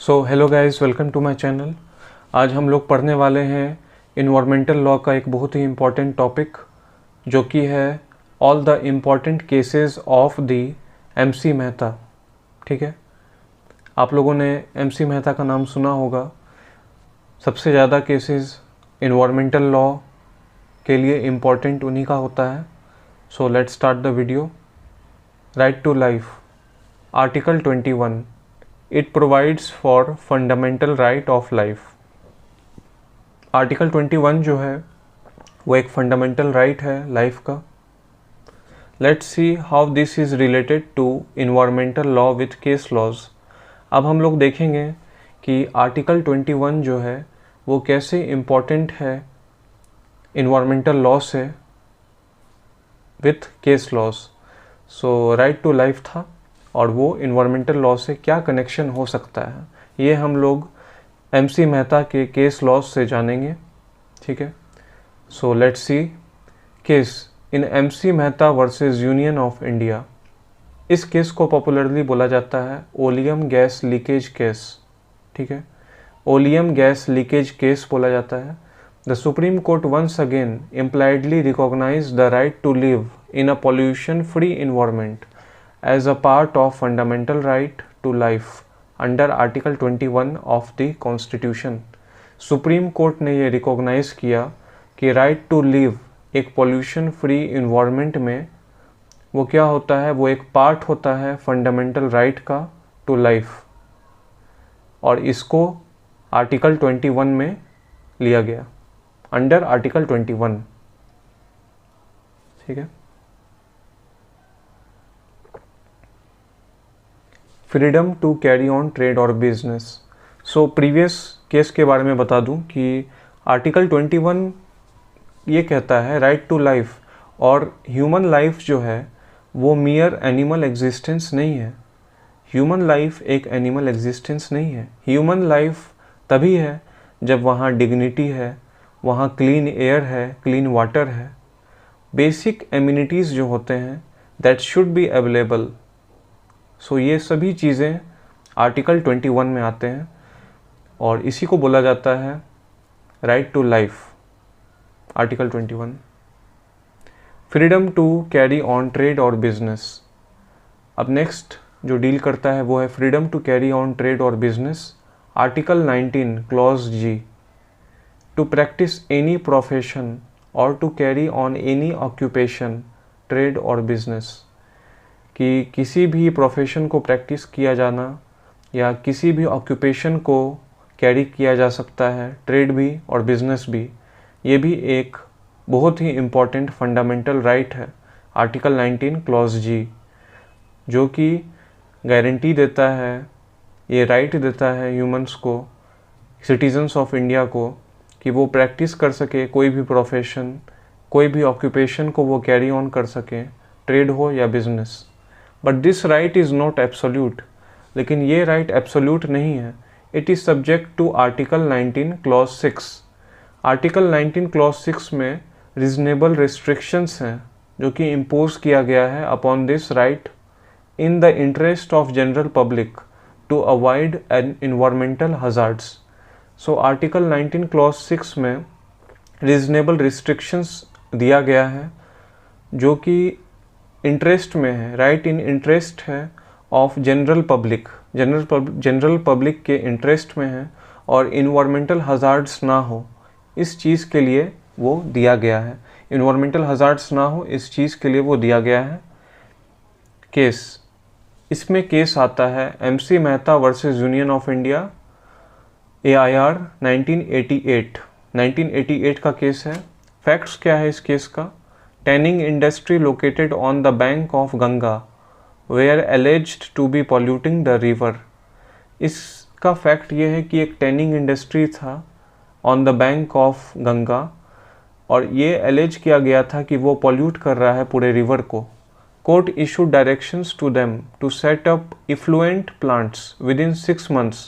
So hello guys, welcome to my channel. आज हम लोग पढ़ने वाले हैं इन्वायरमेंटल लॉ का एक बहुत ही इम्पॉर्टेंट टॉपिक, जो कि है all the important cases of the MC Mehta. ठीक है, आप लोगों ने एमसी मेहता का नाम सुना होगा। सबसे ज़्यादा केसेस इन्वायरमेंटल लॉ के लिए इम्पॉर्टेंट उन्हीं का होता है। So let's start the video. Right to life, article 21, it provides for fundamental right of life. Article 21 जो है वो एक फंडामेंटल राइट है लाइफ का। Let's see how this is related to environmental law with case laws. अब हम लोग देखेंगे कि आर्टिकल 21 जो है वो कैसे इम्पॉर्टेंट है इन्वायरमेंटल लॉ से with case laws. So right to life था और वो इन्वायरमेंटल लॉ से क्या कनेक्शन हो सकता है, ये हम लोग एमसी मेहता के केस लॉज से जानेंगे। ठीक है, so let's see case in MC Mehta versus Union of India. इस केस को पॉपुलरली बोला जाता है ओलियम गैस लीकेज केस। ठीक है, ओलियम गैस लीकेज केस बोला जाता है। The Supreme Court once again impliedly recognise the right to live in a pollution free environment as a part of fundamental right to life under Article 21 of the Constitution। Supreme court ने ये recognise किया कि right to live एक pollution free environment में वो क्या होता है, वो एक पार्ट होता है फंडामेंटल राइट का टू लाइफ, और इसको आर्टिकल 21 में लिया गया, अंडर आर्टिकल 21। ठीक है, freedom to carry on trade और बिजनेस। सो प्रीवियस केस के बारे में बता दूं कि आर्टिकल 21 ये कहता है राइट टू लाइफ, और ह्यूमन लाइफ जो है वो मियर एनिमल एग्जिस्टेंस नहीं है। ह्यूमन लाइफ एक एनिमल एग्जिस्टेंस नहीं है। ह्यूमन लाइफ तभी है जब वहाँ डिग्निटी है, वहाँ क्लीन एयर है, क्लीन वाटर है, बेसिक एम्यूनिटीज़ जो होते हैं दैट शुड बी अवेलेबल। सो ये सभी चीज़ें आर्टिकल 21 में आते हैं और इसी को बोला जाता है right to life, article 21। Freedom to carry on trade और बिजनेस। अब नेक्स्ट जो डील करता है वो है freedom to carry on trade और business, article 19 clause G. To practise any profession और to carry on any occupation, trade और बिजनेस। कि किसी भी प्रोफेशन को प्रैक्टिस किया जाना या किसी भी ऑक्यूपेशन को कैरी किया जा सकता है, ट्रेड भी और बिजनेस भी। ये भी एक बहुत ही इम्पॉर्टेंट फंडामेंटल राइट है, आर्टिकल 19 क्लॉज जी, जो कि गारंटी देता है, ये राइट देता है ह्यूमंस को, सिटीजन्स ऑफ इंडिया को, कि वो प्रैक्टिस कर सके कोई भी प्रोफेशन, कोई भी ऑक्यूपेशन को वो कैरी ऑन कर सकें, ट्रेड हो या business. But this right is not absolute. लेकिन ये राइट एब्सोल्यूट नहीं है। It is subject to article 19 clause 6। Article 19 clause 6 में रीजनेबल रिस्ट्रिक्शंस हैं जो कि इम्पोज किया गया है upon this right in the interest of general public to avoid an environmental hazards. So article 19 clause 6 में रीजनेबल रिस्ट्रिक्शंस दिया गया है जो कि इंटरेस्ट में है, राइट इन इंटरेस्ट है of general public, general public के इंटरेस्ट में है, और इन्वायरमेंटल हजार्ड्स ना हो इस चीज़ के लिए वो दिया गया है। इन्वायरमेंटल हजार्ड्स ना हो इस चीज़ के लिए वो दिया गया है केस। इसमें केस आता है MC Mehta versus Union of India, AIR 1988 का केस है। फैक्ट्स क्या है इस केस का? Tanning industry located on the bank of Ganga where alleged to be polluting the river. इसका फैक्ट ये है कि एक टैनिंग इंडस्ट्री था on the bank of Ganga, और ये एलेज किया गया था कि वो पॉल्यूट कर रहा है पूरे रिवर को। Court issued directions to them to set up effluent plants within 6 months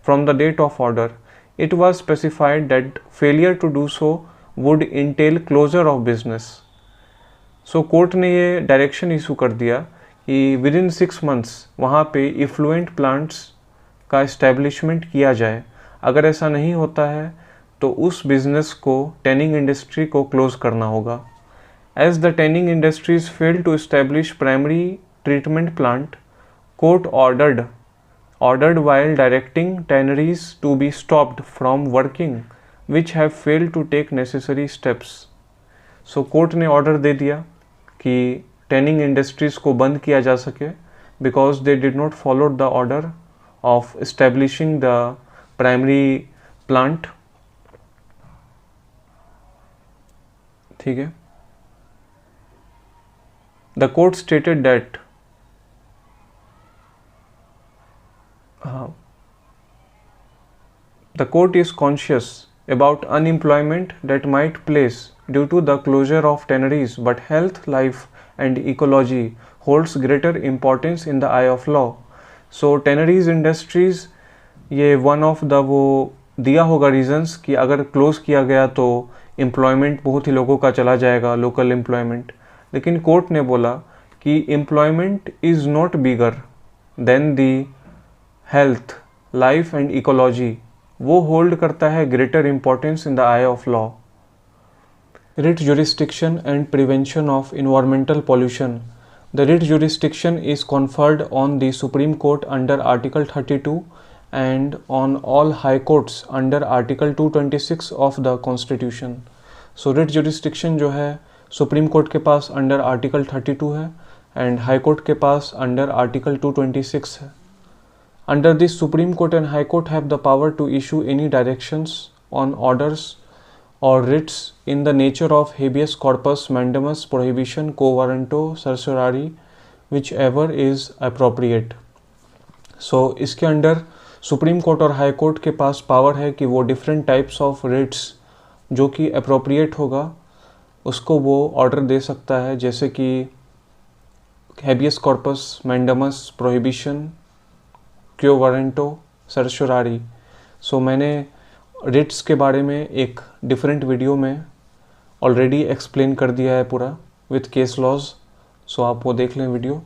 from the date of order. It was specified that failure to do so would entail closure of business. So court ने ये direction issue कर दिया कि with in 6 months वहाँ पे effluent plants का establishment किया जाए। अगर ऐसा नहीं होता है तो उस बिज़नेस को, टैनिंग इंडस्ट्री को क्लोज़ करना होगा। As the tanning industries fail to establish primary treatment plant, court ordered while directing tanneries to be stopped from working which have failed to take necessary steps. So court ने order दे दिया कि tanning industries को बंद किया जा सके because they did not follow the order of establishing the primary plant. ठीक है। The court stated that the court is conscious about unemployment that might place due to the closure of tanneries, but health, life and ecology holds greater importance in the eye of law. So tanneries industries ये one of the वो दिया होगा reasons कि अगर close किया गया तो employment बहुत ही लोगों का चला जाएगा, local employment। लेकिन कोर्ट ने बोला कि employment is not bigger than the health, life and ecology, वो होल्ड करता है greater importance in the I of law. Writ jurisdiction and prevention of environmental pollution. The writ jurisdiction is conferred on the Supreme court under article 32 and on all high courts under article 226 of the constitution. So writ jurisdiction जो है supreme court के पास under article 32 है and high court के पास under article 226 है। Under this, Supreme Court and High Court have the power to issue any directions on orders or writs in the nature of habeas corpus, mandamus, prohibition, quo warranto, certiorari, whichever is appropriate. So इसके under supreme court और high court के पास power है कि वो different types of Ritz जो कि appropriate होगा उसको वो ऑर्डर दे सकता है, जैसे कि habeas corpus, mandamus, prohibition, quo warranto, certiorari. So मैंने रिट्स के बारे में एक डिफरेंट वीडियो में ऑलरेडी एक्सप्लेन कर दिया है पूरा विथ केस लॉज, सो आप वो देख लें वीडियो।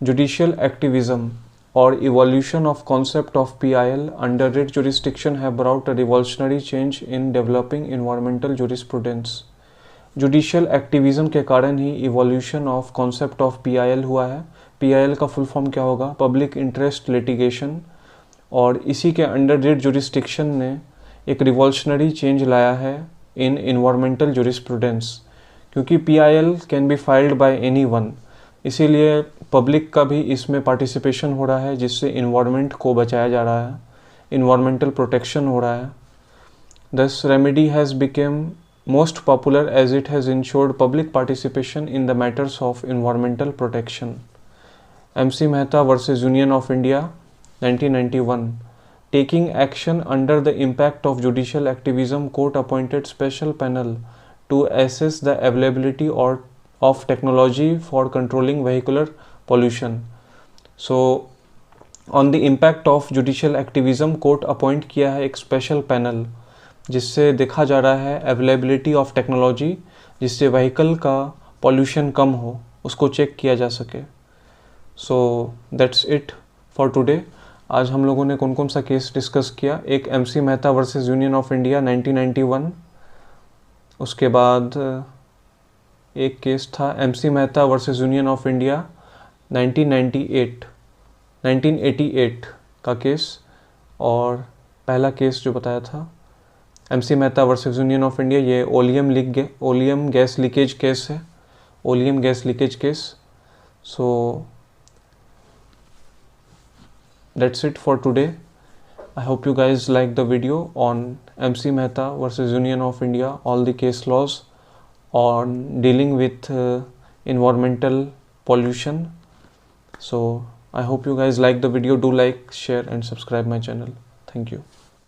जुडिशियल एक्टिविज्म और evolution of concept of PIL under writ jurisdiction have brought a revolutionary change in developing environmental jurisprudence. Judicial activism के कारण ही evolution of concept of PIL हुआ है। PIL का फुल फॉर्म क्या होगा? Public interest litigation. और इसी के अंडर रिट जुरिस्डिक्शन ने एक रिवॉल्यूशनरी चेंज लाया है इन इन्वायरमेंटल जुरिस्प्रूडेंस, क्योंकि PIL can be filed by anyone, इसीलिए पब्लिक का भी इसमें पार्टिसिपेशन हो रहा है, जिससे इन्वायरमेंट को बचाया जा रहा है, इन्वायरमेंटल प्रोटेक्शन हो रहा है। This remedy has became most popular as it has ensured public participation in the matters of environmental protection. MC Mehta versus Union of India 1991. Taking action under the impact of judicial activism, court appointed special panel to assess the availability of technology for controlling vehicular pollution. So on the impact of judicial activism, court appoint किया है एक special panel जिससे देखा जा रहा है availability of technology, जिससे vehicle का पॉल्यूशन कम हो, उसको चेक किया जा सके। सो दैट्स इट फॉर टुडे। आज हम लोगों ने कौन कौन सा केस डिस्कस किया? एक MC Mehta versus Union of India 1991, उसके बाद एक केस था MC Mehta versus Union of India 1988 का केस, और पहला केस जो बताया था MC Mehta versus Union of India, ये ओलियम गैस लीकेज केस है, oleum gas leakage case. So that's it for today. I hope you guys like the video on MC Mehta versus Union of India, all the case laws on dealing with environmental pollution. So I hope you guys like the video. Do like, share and subscribe my channel. Thank you.